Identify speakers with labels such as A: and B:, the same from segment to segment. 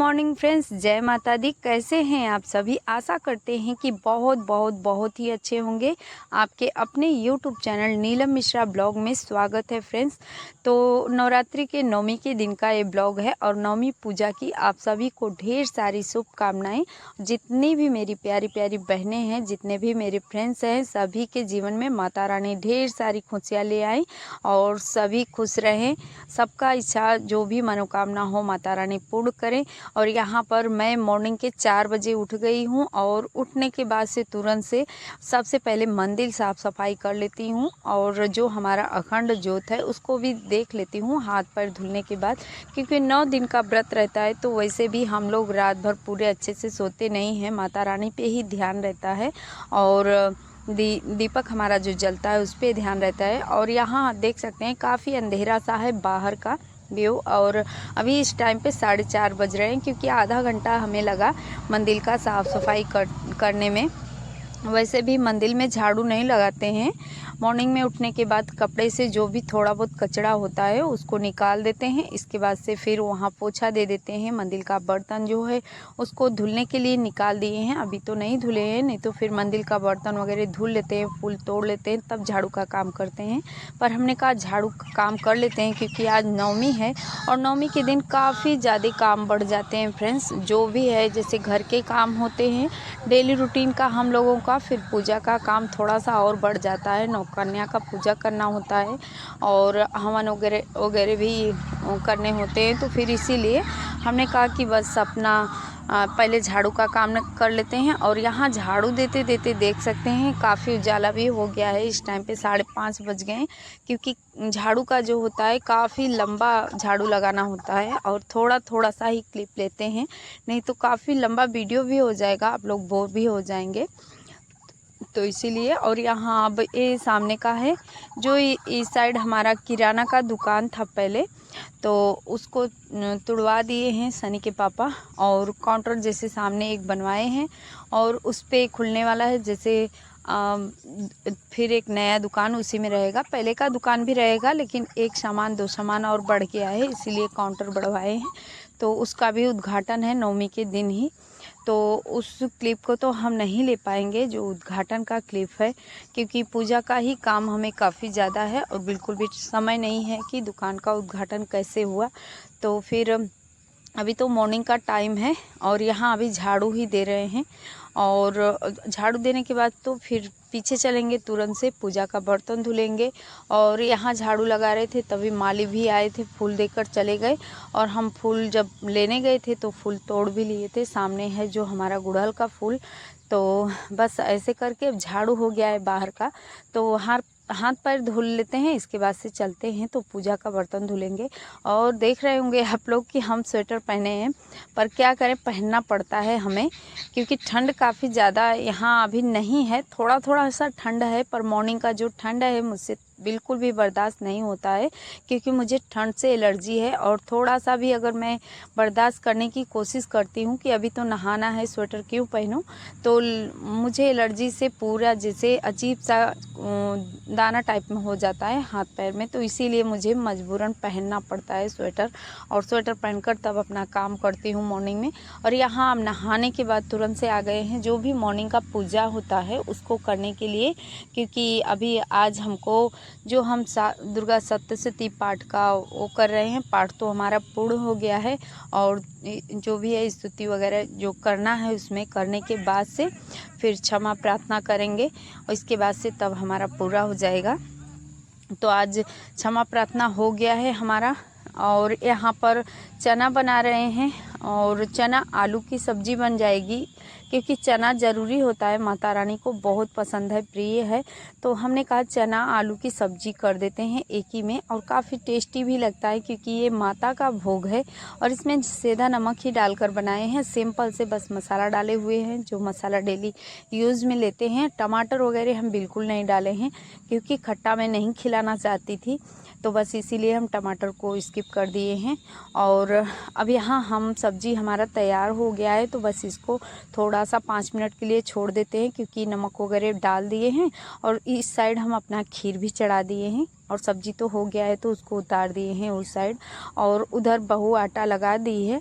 A: Morning friends, जय माता दी। कैसे हैं आप सभी? आशा करते हैं कि बहुत ही अच्छे होंगे। आपके अपने YouTube channel Neelam Mishra blog में स्वागत है फ्रेंड्स। तो नवरात्रि के नवमी के दिन का ये ब्लॉग है और नवमी पूजा की आप सभी को ढेर सारी शुभकामनाएं। जितनी भी मेरी प्यारी प्यारी बहनें हैं, जितने भी मेरे फ्रेंड्स हैं, सभी के जीवन में माता रानी ढेर सारी खुशियाँ ले आई और सभी खुश रहें। सबका इच्छा जो भी मनोकामना हो माता रानी पूर्ण करें। और यहाँ पर मैं मॉर्निंग के 4 बजे उठ गई हूँ और उठने के बाद से तुरंत से सबसे पहले मंदिर साफ़ सफाई कर लेती हूँ और जो हमारा अखंड ज्योत है उसको भी देख लेती हूँ हाथ पैर धुलने के बाद, क्योंकि 9 दिन का व्रत रहता है। तो वैसे भी हम लोग रात भर पूरे अच्छे से सोते नहीं हैं, माता रानी पे ही ध्यान रहता है और दीपक हमारा जो जलता है उस पर ध्यान रहता है। और यहाँ देख सकते हैं काफ़ी अंधेरा सा है बाहर का व्यू और अभी इस टाइम पे 4:30 बज रहे हैं, क्योंकि आधा घंटा हमें लगा मंदिर का साफ़ सफाई करने में। वैसे भी मंदिर में झाड़ू नहीं लगाते हैं। मॉर्निंग में उठने के बाद कपड़े से जो भी थोड़ा बहुत कचरा होता है उसको निकाल देते हैं। इसके बाद से फिर वहाँ पोछा दे देते हैं। मंदिर का बर्तन जो है उसको धुलने के लिए निकाल दिए हैं, अभी तो नहीं धुले हैं, नहीं तो फिर मंदिर का बर्तन वगैरह धुल लेते हैं, फूल तोड़ लेते हैं, तब झाड़ू का काम करते हैं। पर हमने कहा झाड़ू का काम कर लेते हैं क्योंकि आज नवमी है और नवमी के दिन काफ़ी ज़्यादा काम बढ़ जाते हैं फ्रेंड्स। जो भी है जैसे घर के काम होते हैं डेली रूटीन का हम लोगों का, फिर पूजा का काम थोड़ा सा और बढ़ जाता है। नौ कन्या का पूजा करना होता है और हवन वगैरह वगैरह भी करने होते हैं। तो फिर इसीलिए हमने कहा कि बस अपना पहले झाड़ू का काम कर लेते हैं। और यहाँ झाड़ू देते देते देख सकते हैं काफ़ी उजाला भी हो गया है। इस टाइम पे 5:30 बज गए, क्योंकि झाड़ू का जो होता है काफ़ी लंबा झाड़ू लगाना होता है और थोड़ा थोड़ा सा ही क्लिप लेते हैं, नहीं तो काफ़ी लंबा वीडियो भी हो जाएगा, आप लोग बोर भी हो जाएंगे। तो इसीलिए और यहाँ अब ये सामने का है जो इस साइड हमारा किराना का दुकान था पहले, तो उसको तुड़वा दिए हैं सनी के पापा और काउंटर जैसे सामने एक बनवाए हैं और उस पे खुलने वाला है। जैसे फिर एक नया दुकान उसी में रहेगा, पहले का दुकान भी रहेगा लेकिन एक सामान 2 सामान और बढ़ गया है, इसीलिए काउंटर बढ़वाए हैं। तो उसका भी उद्घाटन है नवमी के दिन ही। तो उस क्लिप को तो हम नहीं ले पाएंगे जो उद्घाटन का क्लिप है, क्योंकि पूजा का ही काम हमें काफ़ी ज़्यादा है और बिल्कुल भी समय नहीं है कि दुकान का उद्घाटन कैसे हुआ। तो फिर अभी तो मॉर्निंग का टाइम है और यहाँ अभी झाड़ू ही दे रहे हैं और झाड़ू देने के बाद तो फिर पीछे चलेंगे, तुरंत से पूजा का बर्तन धुलेंगे। और यहाँ झाड़ू लगा रहे थे तभी माली भी आए थे, फूल देकर चले गए और हम फूल जब लेने गए थे तो फूल तोड़ भी लिए थे। सामने है जो हमारा गुड़हल का फूल। तो बस ऐसे करके झाड़ू हो गया है बाहर का, तो हाथ पैर धुल लेते हैं, इसके बाद से चलते हैं तो पूजा का बर्तन धुलेंगे। और देख रहे होंगे आप लोग कि हम स्वेटर पहने हैं, पर क्या करें, पहनना पड़ता है हमें, क्योंकि ठंड काफ़ी ज़्यादा यहाँ अभी नहीं है, थोड़ा थोड़ा सा ठंड है, पर मॉर्निंग का जो ठंड है मुझसे बिल्कुल भी बर्दाश्त नहीं होता है, क्योंकि मुझे ठंड से एलर्जी है। और थोड़ा सा भी अगर मैं बर्दाश्त करने की कोशिश करती हूँ कि अभी तो नहाना है, स्वेटर क्यों पहनूँ, तो मुझे एलर्जी से पूरा जैसे अजीब सा दाना टाइप में हो जाता है हाथ पैर में। तो इसीलिए मुझे मजबूरन पहनना पड़ता है स्वेटर, और स्वेटर पहनकर तब अपना काम करती हूँ मॉर्निंग में। और यहाँ हम नहाने के बाद तुरंत से आ गए हैं जो भी मॉर्निंग का पूजा होता है उसको करने के लिए, क्योंकि अभी आज हमको जो हम दुर्गा सप्तशती पाठ का वो कर रहे हैं, पाठ तो हमारा पूर्ण हो गया है और जो भी है स्तुति वगैरह जो करना है उसमें करने के बाद से फिर क्षमा प्रार्थना करेंगे और इसके बाद से तब हमारा पूरा हो जाएगा। तो आज क्षमा प्रार्थना हो गया है हमारा। और यहाँ पर चना बना रहे हैं और चना आलू की सब्ज़ी बन जाएगी, क्योंकि चना ज़रूरी होता है, माता रानी को बहुत पसंद है, प्रिय है। तो हमने कहा चना आलू की सब्ज़ी कर देते हैं एक ही में, और काफ़ी टेस्टी भी लगता है क्योंकि ये माता का भोग है। और इसमें सेंधा नमक ही डालकर बनाए हैं, सिंपल से बस मसाला डाले हुए हैं जो मसाला डेली यूज़ में लेते हैं। टमाटर वगैरह हम बिल्कुल नहीं डाले हैं क्योंकि खट्टा मैं नहीं खिलाना चाहती थी, तो बस इसीलिए हम टमाटर को स्किप कर दिए हैं। और अब यहाँ हम सब्ज़ी हमारा तैयार हो गया है, तो बस इसको थोड़ा सा 5 मिनट के लिए छोड़ देते हैं, क्योंकि नमक वगैरह डाल दिए हैं। और इस साइड हम अपना खीर भी चढ़ा दिए हैं और सब्ज़ी तो हो गया है तो उसको उतार दिए हैं उस साइड। और उधर बहू आटा लगा दी है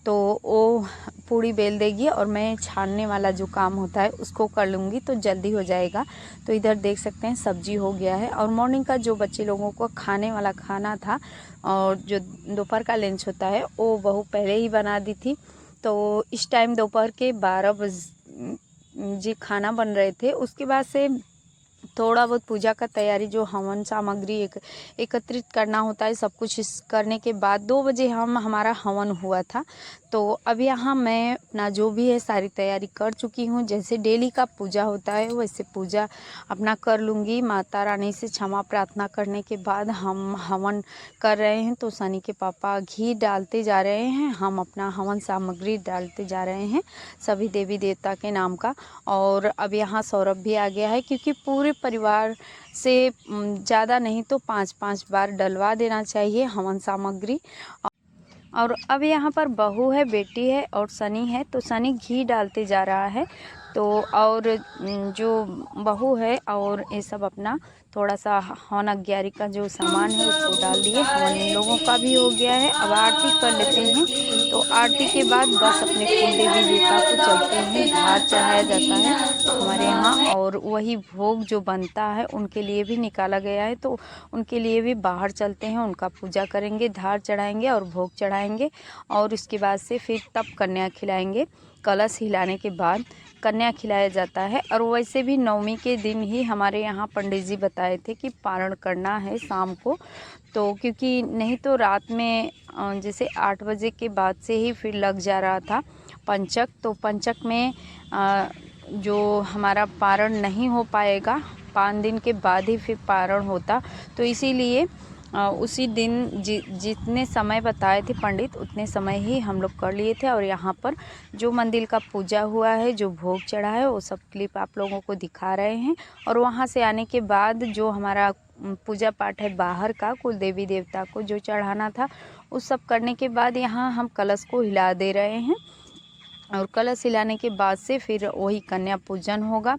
A: तो वो पूड़ी बेल देगी और मैं छानने वाला जो काम होता है उसको कर लूँगी, तो जल्दी हो जाएगा। तो इधर देख सकते हैं सब्जी हो गया है, और मॉर्निंग का जो बच्चे लोगों को खाने वाला खाना था और जो दोपहर का लंच होता है वो बहू पहले ही बना दी थी। तो इस टाइम दोपहर के 12 बजे खाना बन रहे थे। उसके बाद से थोड़ा बहुत पूजा का तैयारी, जो हवन सामग्री एकत्रित करना होता है, सब कुछ इस करने के बाद 2 बजे हमारा हवन हुआ था। तो अब यहाँ मैं अपना जो भी है सारी तैयारी कर चुकी हूँ। जैसे डेली का पूजा होता है वैसे पूजा अपना कर लूँगी। माता रानी से क्षमा प्रार्थना करने के बाद हम हवन कर रहे हैं। तो सनी के पापा घी डालते जा रहे हैं, हम अपना हवन सामग्री डालते जा रहे हैं सभी देवी देवता के नाम का। और अब यहाँ सौरभ भी आ गया है, क्योंकि पूरे परिवार से ज़्यादा नहीं तो 5-5 बार डलवा देना चाहिए हवन सामग्री। और अब यहाँ पर बहू है, बेटी है और सनी है। तो सनी घी डालते जा रहा है, तो और जो बहू है और ये सब अपना थोड़ा सा हवन अग्यारी का जो सामान है उसको डाल दिए। हवन इन लोगों का भी हो गया है। अब आरती कर लेते हैं। तो आरती के बाद बस अपने कुल देवी देवता को चलते हैं, धार चढ़ाया जाता है हमारे यहाँ, और वही भोग जो बनता है उनके लिए भी निकाला गया है। तो उनके लिए भी बाहर चलते हैं, उनका पूजा करेंगे, धार चढ़ाएंगे और भोग चढ़ाएंगे, और उसके बाद से फिर तब कन्या खिलाएंगे। कलश हिलाने के बाद कन्या खिलाया जाता है। और वैसे भी नवमी के दिन ही हमारे यहाँ पंडित जी बताए थे कि पारण करना है शाम को। तो क्योंकि नहीं तो रात में जैसे 8 बजे के बाद से ही फिर लग जा रहा था पंचक। तो पंचक में जो हमारा पारण नहीं हो पाएगा, 5 दिन के बाद ही फिर पारण होता। तो इसीलिए उसी दिन जितने समय बताए थे पंडित उतने समय ही हम लोग कर लिए थे। और यहाँ पर जो मंदिर का पूजा हुआ है, जो भोग चढ़ा है, वो सब क्लिप आप लोगों को दिखा रहे हैं। और वहाँ से आने के बाद जो हमारा पूजा पाठ है बाहर का, कुल देवी देवता को जो चढ़ाना था, उस सब करने के बाद यहाँ हम कलश को हिला दे रहे हैं। और कलश हिलाने के बाद से फिर वही कन्या पूजन होगा।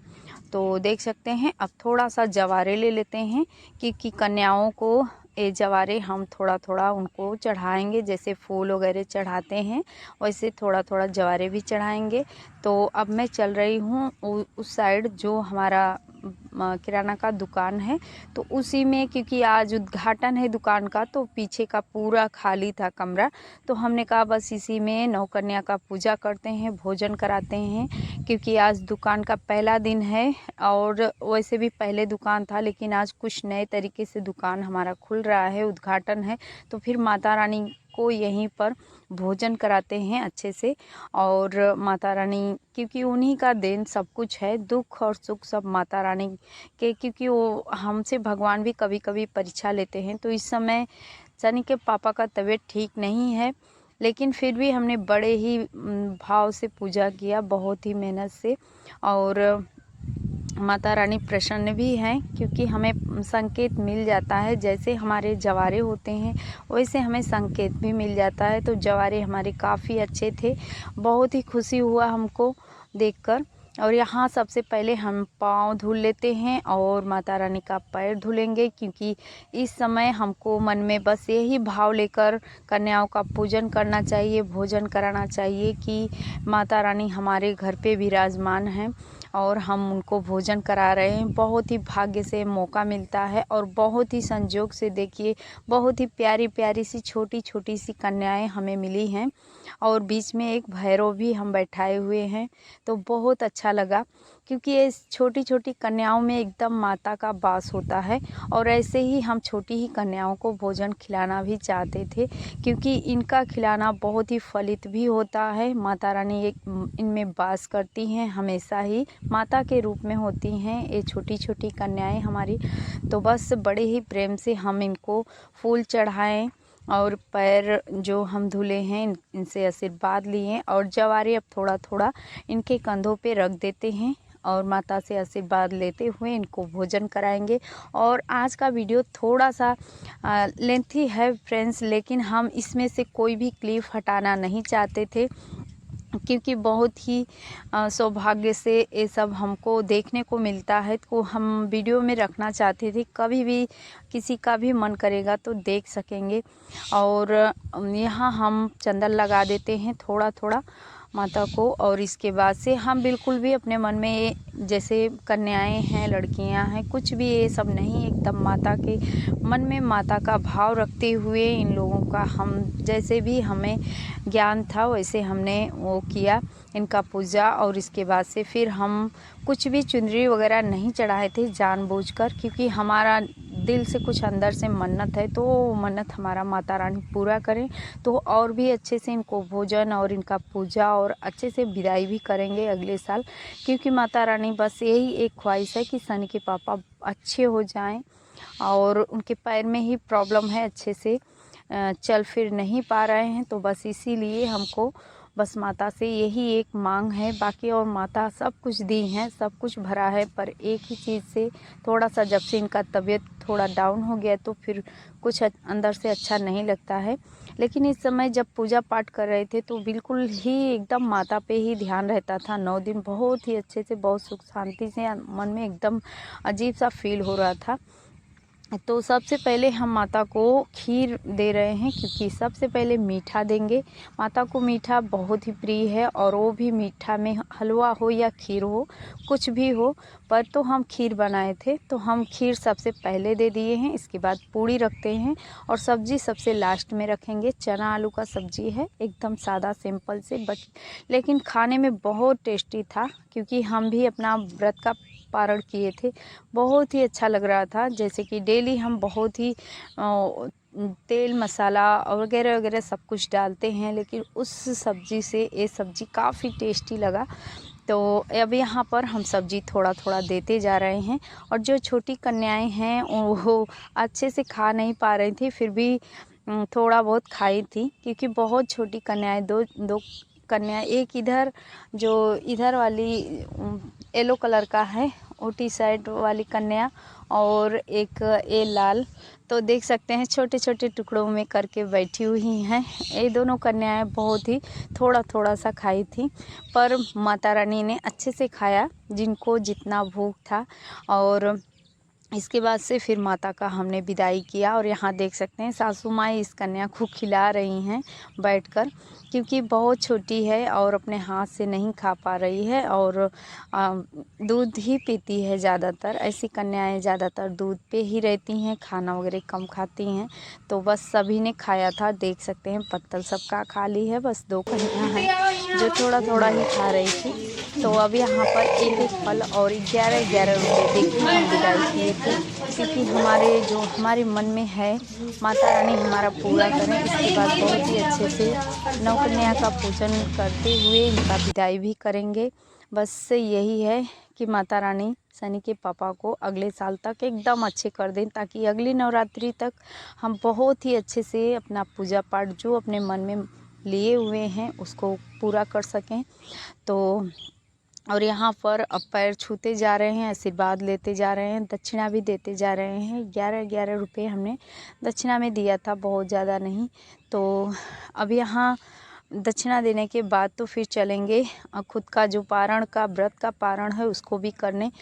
A: तो देख सकते हैं अब थोड़ा सा जवारे ले लेते हैं, क्योंकि कन्याओं को ये जवारे हम थोड़ा थोड़ा उनको चढ़ाएंगे, जैसे फूल वगैरह चढ़ाते हैं वैसे थोड़ा थोड़ा जवारे भी चढ़ाएंगे। तो अब मैं चल रही हूँ उस साइड जो हमारा किराना का दुकान है, तो उसी में, क्योंकि आज उद्घाटन है दुकान का, तो पीछे का पूरा खाली था कमरा। तो हमने कहा बस इसी में नौकन्या का पूजा करते हैं, भोजन कराते हैं, क्योंकि आज दुकान का पहला दिन है। और वैसे भी पहले दुकान था, लेकिन आज कुछ नए तरीके से दुकान हमारा खुल रहा है, उद्घाटन है। तो फिर माता रानी को यहीं पर भोजन कराते हैं अच्छे से। और माता रानी, क्योंकि उन्हीं का देन सब कुछ है, दुख और सुख सब माता रानी के, क्योंकि वो हमसे भगवान भी कभी कभी परीक्षा लेते हैं। तो इस समय सनी के पापा का तबीयत ठीक नहीं है, लेकिन फिर भी हमने बड़े ही भाव से पूजा किया, बहुत ही मेहनत से। और माता रानी प्रसन्न भी हैं, क्योंकि हमें संकेत मिल जाता है, जैसे हमारे जवारे होते हैं वैसे हमें संकेत भी मिल जाता है। तो जवारे हमारे काफ़ी अच्छे थे, बहुत ही खुशी हुआ हमको देखकर। और यहाँ सबसे पहले हम पाँव धुल लेते हैं और माता रानी का पैर धुलेंगे, क्योंकि इस समय हमको मन में बस यही भाव लेकर कन्याओं का पूजन करना चाहिए, भोजन कराना चाहिए कि माता रानी हमारे घर पे विराजमान हैं और हम उनको भोजन करा रहे हैं। बहुत ही भाग्य से मौका मिलता है, और बहुत ही संजोग से देखिए बहुत ही प्यारी प्यारी सी छोटी छोटी सी कन्याएं हमें मिली हैं, और बीच में एक भैरव भी हम बैठाए हुए हैं। तो बहुत अच्छा लगा, क्योंकि ये छोटी छोटी कन्याओं में एकदम माता का वास होता है। और ऐसे ही हम छोटी ही कन्याओं को भोजन खिलाना भी चाहते थे, क्योंकि इनका खिलाना बहुत ही फलित भी होता है। माता रानी एक इनमें वास करती हैं, हमेशा ही माता के रूप में होती हैं ये छोटी छोटी कन्याएं हमारी। तो बस बड़े ही प्रेम से हम इनको फूल चढ़ाएं, और पैर जो हम धुले हैं इनसे आशीर्वाद लिए, और जवारे अब थोड़ा थोड़ा इनके कंधों पे रख देते हैं, और माता से आशीर्वाद लेते हुए इनको भोजन कराएंगे। और आज का वीडियो थोड़ा सा लेंथी है फ्रेंड्स, लेकिन हम इसमें से कोई भी क्लिप हटाना नहीं चाहते थे, क्योंकि बहुत ही सौभाग्य से ये सब हमको देखने को मिलता है, तो हम वीडियो में रखना चाहते थे। कभी भी किसी का भी मन करेगा तो देख सकेंगे। और यहाँ हम चंदन लगा देते हैं थोड़ा थोड़ा माता को, और इसके बाद से हम बिल्कुल भी अपने मन में जैसे कन्याएं हैं, लड़कियां हैं, कुछ भी ये सब नहीं, एकदम माता के मन में माता का भाव रखते हुए इन लोगों का हम जैसे भी हमें ज्ञान था वैसे हमने वो किया इनका पूजा। और इसके बाद से फिर हम कुछ भी चुनरी वगैरह नहीं चढ़ाए थे जानबूझकर, क्योंकि हमारा दिल से कुछ अंदर से मन्नत है, तो मन्नत हमारा माता रानी पूरा करें। तो और भी अच्छे से इनको भोजन और इनका पूजा और अच्छे से विदाई भी करेंगे अगले साल, क्योंकि माता रानी बस यही एक ख्वाहिश है कि सनी के पापा अच्छे हो जाएं। और उनके पैर में ही प्रॉब्लम है, अच्छे से चल फिर नहीं पा रहे हैं, तो बस इसीलिए हमको बस माता से यही एक मांग है। बाकी और माता सब कुछ दी हैं, सब कुछ भरा है, पर एक ही चीज़ से थोड़ा सा जब से इनका तबीयत थोड़ा डाउन हो गया तो फिर कुछ अंदर से अच्छा नहीं लगता है। लेकिन इस समय जब पूजा पाठ कर रहे थे तो बिल्कुल ही एकदम माता पे ही ध्यान रहता था। 9 दिन बहुत ही अच्छे से, बहुत सुख शांति से, मन में एकदम अजीब सा फील हो रहा था। तो सबसे पहले हम माता को खीर दे रहे हैं, क्योंकि सबसे पहले मीठा देंगे। माता को मीठा बहुत ही प्रिय है, और वो भी मीठा में हलवा हो या खीर हो, कुछ भी हो, पर तो हम खीर बनाए थे तो हम खीर सबसे पहले दे दिए हैं। इसके बाद पूड़ी रखते हैं, और सब्जी सबसे लास्ट में रखेंगे। चना आलू का सब्जी है, एकदम सादा सिंपल से, बट लेकिन खाने में बहुत टेस्टी था, क्योंकि हम भी अपना व्रत का पारण किए थे। बहुत ही अच्छा लग रहा था। जैसे कि डेली हम बहुत ही तेल मसाला वगैरह वगैरह सब कुछ डालते हैं, लेकिन उस सब्ज़ी से ये सब्ज़ी काफ़ी टेस्टी लगा। तो अब यहाँ पर हम सब्ज़ी थोड़ा थोड़ा देते जा रहे हैं। और जो छोटी कन्याएं हैं वो अच्छे से खा नहीं पा रही थी, फिर भी थोड़ा बहुत खाई थी, क्योंकि बहुत छोटी कन्याएं, दो कन्या, एक इधर जो इधर वाली येलो कलर का है वो टी शर्ट वाली कन्या, और एक ये लाल, तो देख सकते हैं छोटे छोटे टुकड़ों में करके बैठी हुई हैं। ये दोनों कन्याएं बहुत ही थोड़ा थोड़ा सा खाई थी, पर माता रानी ने अच्छे से खाया, जिनको जितना भूख था। और इसके बाद से फिर माता का हमने विदाई किया। और यहाँ देख सकते हैं सासू माँ इस कन्या को खिला रही हैं बैठकर, क्योंकि बहुत छोटी है और अपने हाथ से नहीं खा पा रही है, और दूध ही पीती है ज़्यादातर। ऐसी कन्याएं ज़्यादातर दूध पे ही रहती हैं, खाना वगैरह कम खाती हैं। तो बस सभी ने खाया था, देख सकते हैं पत्तल सबका खाली है, बस 2 कन्या हैं जो थोड़ा थोड़ा ही खा रही थी। तो अब यहाँ पर एक एक फल और 11-11 रुपये देके हम विदाई किए थे, क्योंकि हमारे मन में है माता रानी हमारा पूरा करें। इसके बाद बहुत ही अच्छे से नवकन्या का पूजन करते हुए इनका विदाई भी करेंगे। बस यही है कि माता रानी सनी के पापा को अगले साल तक एकदम अच्छे कर दें, ताकि अगली नवरात्रि तक हम बहुत ही अच्छे से अपना पूजा पाठ जो अपने मन में लिए हुए हैं उसको पूरा कर सकें। तो और यहाँ पर अब पैर छूते जा रहे हैं, आशीर्वाद लेते जा रहे हैं, दक्षिणा भी देते जा रहे हैं। 11-11 रुपये हमने दक्षिणा में दिया था, बहुत ज़्यादा नहीं। तो अब यहाँ दक्षिणा देने के बाद तो फिर चलेंगे खुद का जो पारण का व्रत का पारण है उसको भी करने।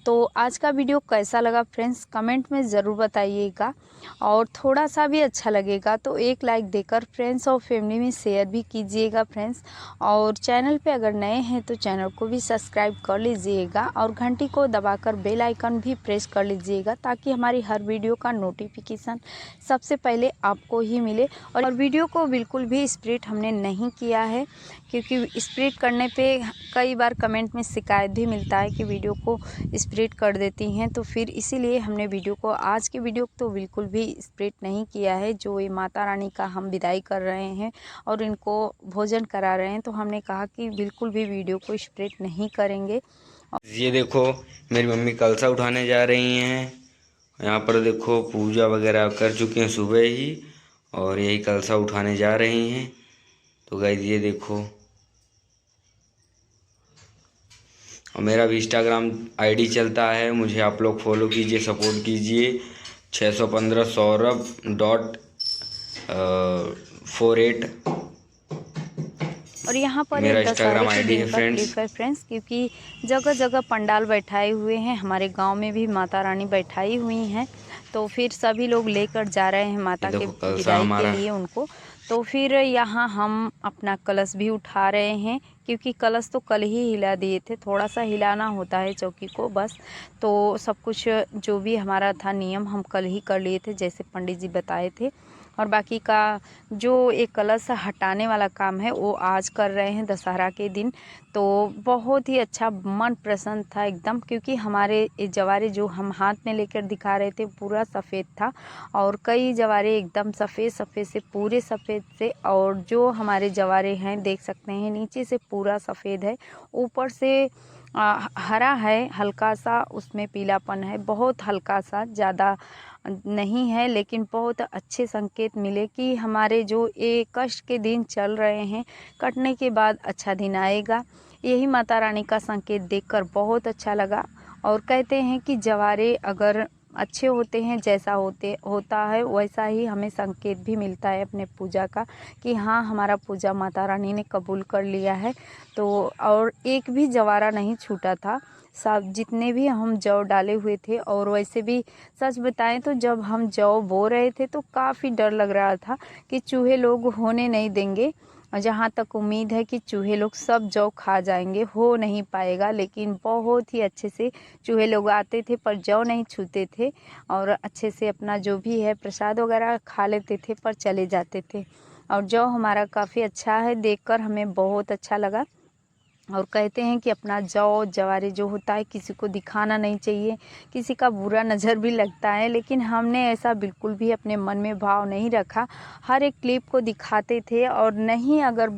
A: तो आज का वीडियो कैसा लगा फ्रेंड्स कमेंट में ज़रूर बताइएगा, और थोड़ा सा भी अच्छा लगेगा तो एक लाइक देकर फ्रेंड्स और फैमिली में शेयर भी कीजिएगा फ्रेंड्स। और चैनल पे अगर नए हैं तो चैनल को भी सब्सक्राइब कर लीजिएगा, और घंटी को दबाकर बेल आइकन भी प्रेस कर लीजिएगा, ताकि हमारी हर वीडियो का नोटिफिकेशन सबसे पहले आपको ही मिले। और वीडियो को बिल्कुल भी स्प्लिट हमने नहीं किया है, क्योंकि स्प्लिट करने पे कई बार कमेंट में शिकायत भी मिलता है कि वीडियो को स्प्लिट कर देती हैं, तो फिर इसीलिए हमने वीडियो को आज की वीडियो तो बिल्कुल भी स्प्लिट नहीं किया है। जो ये माता रानी का हम विदाई कर रहे हैं और इनको भोजन करा रहे हैं, तो हमने कहा कि बिल्कुल भी वीडियो को स्प्लिट नहीं करेंगे।
B: ये देखो मेरी मम्मी कलसा उठाने जा रही हैं। यहाँ पर देखो पूजा वगैरह कर चुके हैं सुबह ही, और यही कलसा उठाने जा रही हैं। तो गाइस ये देखो, और मेरा भी इंस्टाग्राम आईडी चलता है, मुझे आप लोग फॉलो कीजिए, सपोर्ट कीजिए। 615 सौरभ.48
A: और यहाँ पर
B: मेरा
A: एक
B: इंस्टाग्राम
A: दशहरे के
B: आईडी
A: दिन
B: है
A: का
B: फ्रेंड्स।
A: क्लिप है फ्रेंड्स, क्योंकि जगह जगह पंडाल बैठाए हुए हैं। हमारे गांव में भी माता रानी बैठाई हुई हैं, तो फिर सभी लोग लेकर जा रहे हैं माता
B: ये
A: के
B: देखो कलसा
A: विदाई के
B: हमारा।
A: लिए उनको। तो फिर यहाँ हम अपना कलश भी उठा रहे हैं, क्योंकि कलश तो कल ही हिला दिए थे, थोड़ा सा हिलाना होता है चौकी को बस। तो सब कुछ जो भी हमारा था नियम हम कल ही कर लिए थे, जैसे पंडित जी बताए थे। और बाकी का जो एक कलश हटाने वाला काम है वो आज कर रहे हैं दशहरा के दिन। तो बहुत ही अच्छा मन प्रसन्न था एकदम, क्योंकि हमारे ये जवारे जो हम हाथ में लेकर दिखा रहे थे पूरा सफ़ेद था, और कई जवारे एकदम सफ़ेद सफ़ेद से, पूरे सफ़ेद से। और जो हमारे जवारे हैं देख सकते हैं नीचे से पूरा सफ़ेद है, ऊपर से हरा है हल्का सा, उसमें पीलापन है बहुत हल्का सा, ज़्यादा नहीं है, लेकिन बहुत अच्छे संकेत मिले कि हमारे जो ये कष्ट के दिन चल रहे हैं कटने के बाद अच्छा दिन आएगा। यही माता रानी का संकेत देखकर बहुत अच्छा लगा। और कहते हैं कि जवारे अगर अच्छे होते हैं, जैसा होता है वैसा ही हमें संकेत भी मिलता है अपने पूजा का, कि हाँ हमारा पूजा माता रानी ने कबूल कर लिया है। तो और एक भी जवारा नहीं छूटा था, सब जितने भी हम जौ डाले हुए थे। और वैसे भी सच बताएं तो जब हम जौ बो रहे थे तो काफ़ी डर लग रहा था कि चूहे लोग होने नहीं देंगे, जहाँ तक उम्मीद है कि चूहे लोग सब जौ खा जाएंगे, हो नहीं पाएगा। लेकिन बहुत ही अच्छे से चूहे लोग आते थे पर जौ नहीं छूते थे, और अच्छे से अपना जो भी है प्रसाद वगैरह खा लेते थे पर चले जाते थे। और जौ हमारा काफ़ी अच्छा है, देखकर हमें बहुत अच्छा लगा। और कहते हैं कि अपना जौ जवारे जो होता है किसी को दिखाना नहीं चाहिए, किसी का बुरा नज़र भी लगता है, लेकिन हमने ऐसा बिल्कुल भी अपने मन में भाव नहीं रखा। हर एक क्लिप को दिखाते थे, और नहीं अगर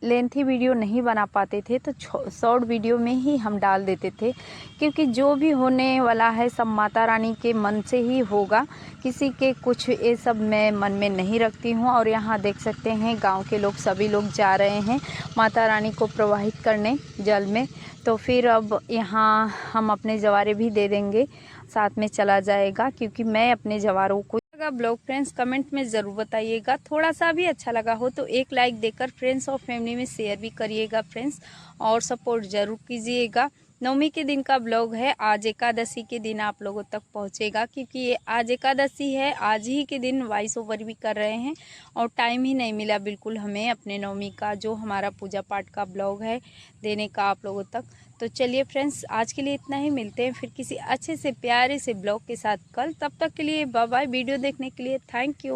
A: लेंथी वीडियो नहीं बना पाते थे तो शॉर्ट वीडियो में ही हम डाल देते थे, क्योंकि जो भी होने वाला है सब माता रानी के मन से ही होगा, किसी के कुछ ये सब मैं मन में नहीं रखती हूँ। और यहाँ देख सकते हैं गांव के लोग सभी लोग जा रहे हैं माता रानी को प्रवाहित करने जल में। तो फिर अब यहाँ हम अपने जवारे भी दे देंगे, साथ में चला जाएगा, क्योंकि मैं अपने जवारों को ब्लॉग फ्रेंड्स कमेंट में ज़रूर बताइएगा। थोड़ा सा भी अच्छा लगा हो तो एक लाइक देकर फ्रेंड्स और फैमिली में शेयर भी करिएगा फ्रेंड्स, और सपोर्ट ज़रूर कीजिएगा। नवमी के दिन का ब्लॉग है, आज एकादशी के दिन आप लोगों तक पहुंचेगा, क्योंकि ये आज एकादशी है, आज ही के दिन वॉइस ओवर भी कर रहे हैं, और टाइम ही नहीं मिला बिल्कुल हमें अपने नवमी का जो हमारा पूजा पाठ का ब्लॉग है देने का आप लोगों तक। तो चलिए फ्रेंड्स आज के लिए इतना ही, मिलते हैं फिर किसी अच्छे से प्यारे से ब्लॉग के साथ कल। तब तक के लिए बाय बाय। वीडियो देखने के लिए थैंक यू।